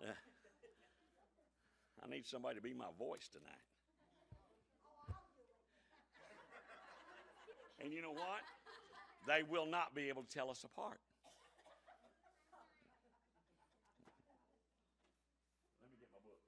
I need somebody to be my voice tonight. And you know what? They will not be able to tell us apart. Let me get my book.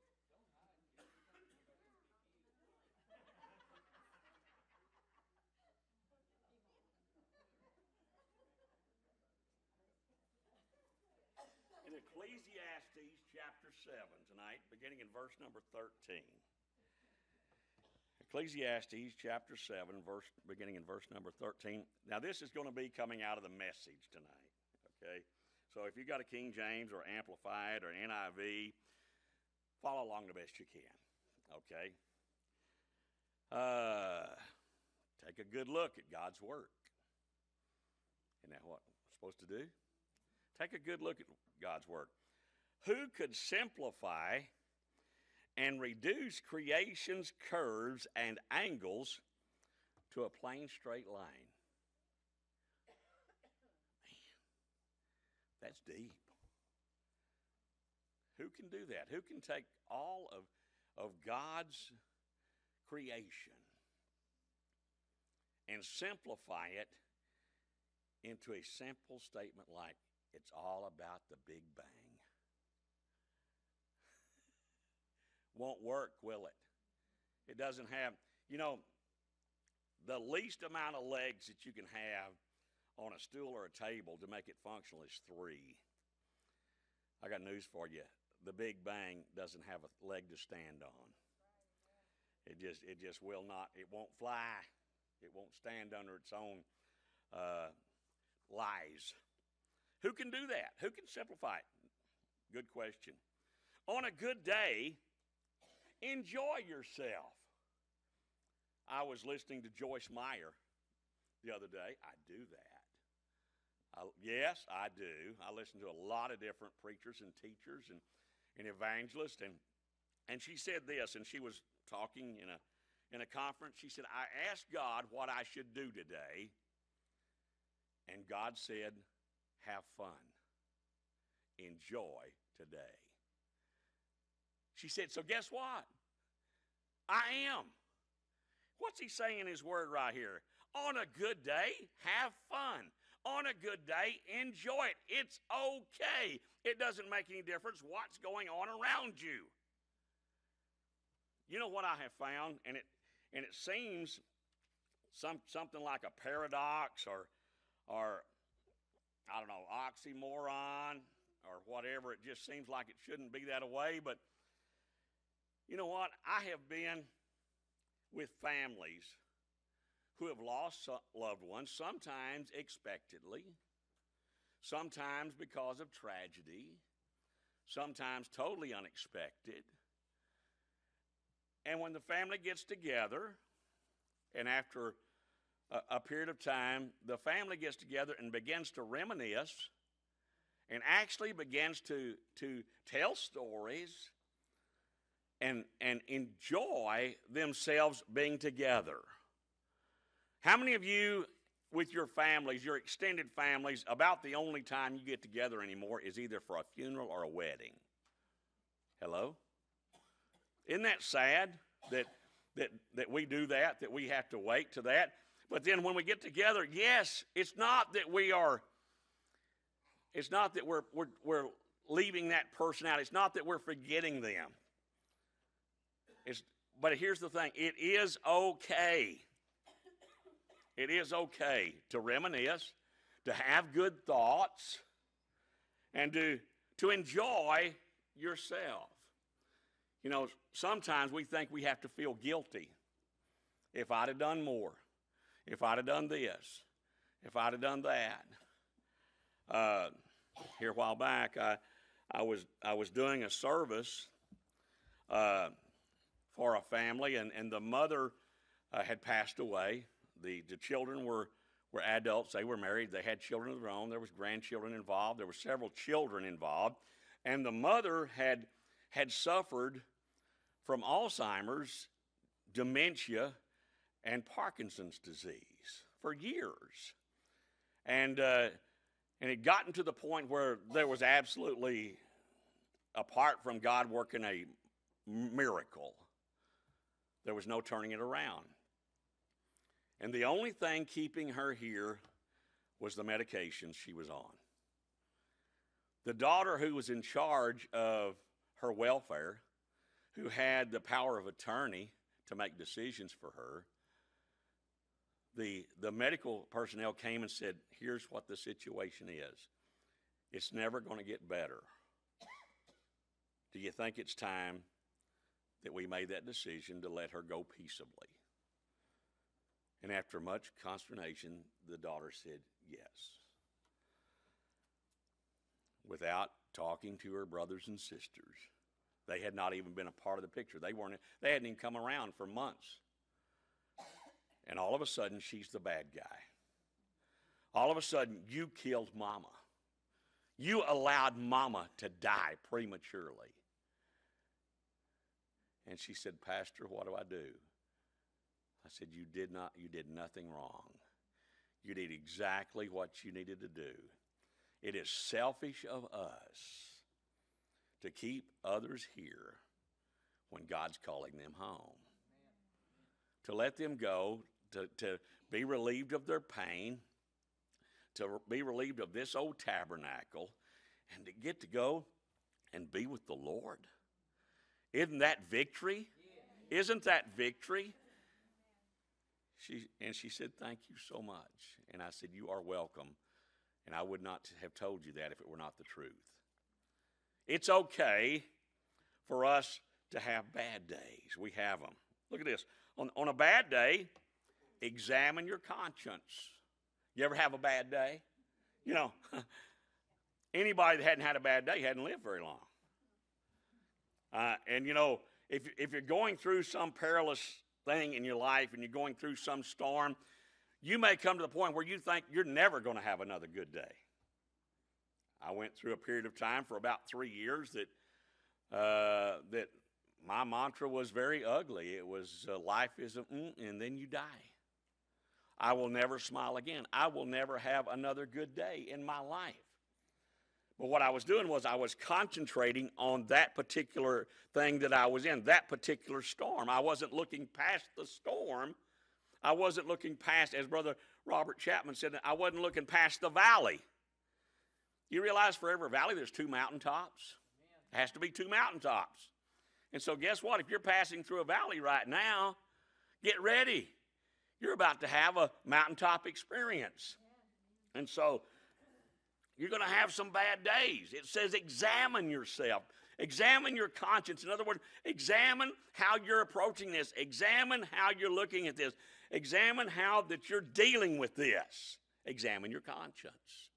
In Ecclesiastes chapter 7 tonight, beginning in verse number 13. Ecclesiastes chapter 7, beginning in verse number 13. Now, this is going to be coming out of the Message tonight, okay? So if you got a King James or Amplified or NIV, follow along the best you can, okay? Take a good look at God's work. Isn't that what we're supposed to do? Take a good look at God's work. Who could simplify and reduce creation's curves and angles to a plain straight line? Man, that's deep. Who can do that? Who can take all of God's creation and simplify it into a simple statement like, it's all about the Big Bang? Won't work, will it? It doesn't have, the least amount of legs that you can have on a stool or a table to make it functional is 3. I got news for you. The Big Bang doesn't have a leg to stand on. It just will not. It won't fly. It won't stand under its own lies. Who can do that? Who can simplify it? Good question. On a good day, enjoy yourself. I was listening to Joyce Meyer the other day. I do that. Yes, I do. I listen to a lot of different preachers and teachers and evangelists. And she said this, and she was talking in a conference. She said, I asked God what I should do today, and God said, have fun. Enjoy today. She said, so guess what? I am. What's he saying in his word right here? On a good day, have fun. On a good day, enjoy it. It's okay. It doesn't make any difference what's going on around you. You know what I have found, and it seems something like a paradox or I don't know, oxymoron or whatever. It just seems like it shouldn't be that way. But you know what? I have been with families who have lost loved ones, sometimes expectedly, sometimes because of tragedy, sometimes totally unexpected. And when the family gets together, and after a period of time, the family gets together and begins to reminisce and actually begins to tell stories and enjoy themselves being together. How many of you, with your families, your extended families, about the only time you get together anymore is either for a funeral or a wedding? Hello? Isn't that sad that we do that we have to wait to that? But then when we get together, yes, it's not that we're leaving that person out. It's not that we're forgetting them. But here's the thing. It is okay. It is okay to reminisce, to have good thoughts, and to enjoy yourself. Sometimes we think we have to feel guilty. If I'd have done more. If I'd have done this, if I'd have done that. Here a while back, I was doing a service for a family, and the mother had passed away. The children were adults. They were married. They had children of their own. There was grandchildren involved. There were several children involved. And the mother had suffered from Alzheimer's, dementia, and Parkinson's disease for years. And it gotten to the point where there was absolutely apart from God working a miracle, there was no turning it around. And the only thing keeping her here was the medications she was on. The daughter who was in charge of her welfare, who had the power of attorney to make decisions for her, the medical personnel came and said, here's what the situation is. It's never going to get better. Do you think it's time that we made that decision to let her go peaceably? And after much consternation, the daughter said yes. Without talking to her brothers and sisters. They had not even been a part of the picture. They hadn't even come around for months. And all of a sudden, she's the bad guy. All of a sudden, you killed Mama. You allowed Mama to die prematurely. And she said, Pastor, what do I do? I said, you did nothing wrong. You did exactly what you needed to do. It is selfish of us to keep others here when God's calling them home. To let them go, to be relieved of their pain, to be relieved of this old tabernacle, and to get to go and be with the Lord. Isn't that victory? Isn't that victory? She said, thank you so much. And I said, you are welcome. And I would not have told you that if it were not the truth. It's okay for us to have bad days. We have them. Look at this. On a bad day, examine your conscience. You ever have a bad day? You know, anybody that hadn't had a bad day hadn't lived very long. And, you know, if you're going through some perilous thing in your life and you're going through some storm, you may come to the point where you think you're never going to have another good day. I went through a period of time for about 3 years that my mantra was very ugly. It was life is and then you die. I will never smile again. I will never have another good day in my life. But what I was doing was I was concentrating on that particular thing that I was in, that particular storm. I wasn't looking past the storm. I wasn't looking past, as Brother Robert Chapman said, I wasn't looking past the valley. You realize for every valley there's 2 mountaintops? It has to be 2 mountaintops. And so guess what? If you're passing through a valley right now, get ready. You're about to have a mountaintop experience. And so you're going to have some bad days. It says examine yourself. Examine your conscience. In other words, examine how you're approaching this. Examine how you're looking at this. Examine how that you're dealing with this. Examine your conscience.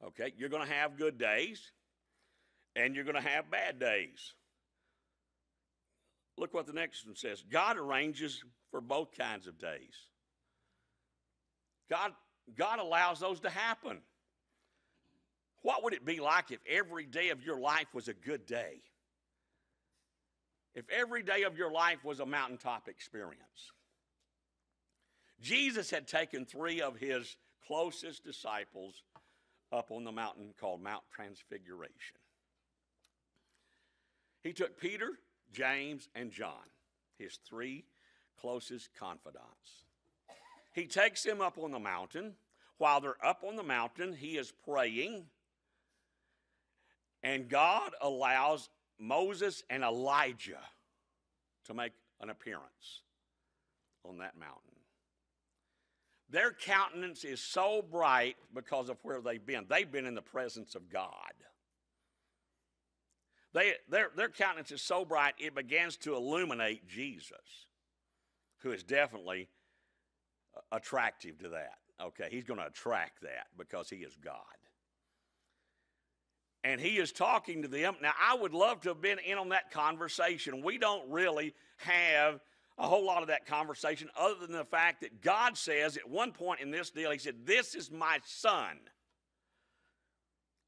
Okay, you're going to have good days, and you're going to have bad days. Look what the next one says. God arranges for both kinds of days. God allows those to happen. What would it be like if every day of your life was a good day? If every day of your life was a mountaintop experience? Jesus had taken 3 of his closest disciples up on the mountain called Mount Transfiguration. He took Peter, James, and John, his 3 closest confidants. He takes them up on the mountain. While they're up on the mountain, he is praying. And God allows Moses and Elijah to make an appearance on that mountain. Their countenance is so bright because of where they've been. They've been in the presence of God. Their countenance is so bright, it begins to illuminate Jesus, who is definitely attractive to that. Okay, he's going to attract that because he is God. And he is talking to them. Now, I would love to have been in on that conversation. We don't really have a whole lot of that conversation other than the fact that God says at one point in this deal, he said, this is my son.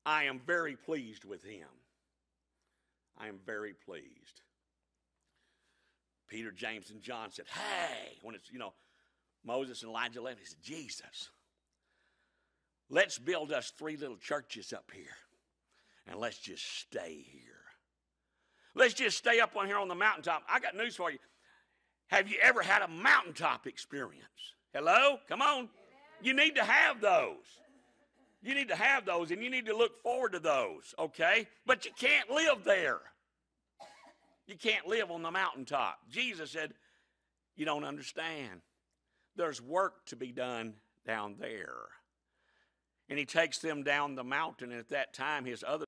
I am very pleased with him. I am very pleased. Peter, James, and John said, hey, when it's, Moses and Elijah left, he said, Jesus, let's build us 3 little churches up here, and let's just stay here. Let's just stay up on here on the mountaintop. I got news for you. Have you ever had a mountaintop experience? Hello? Come on. You need to have those. You need to have those, and you need to look forward to those, okay? But you can't live there. You can't live on the mountaintop. Jesus said, you don't understand. There's work to be done down there. And he takes them down the mountain, and at that time his other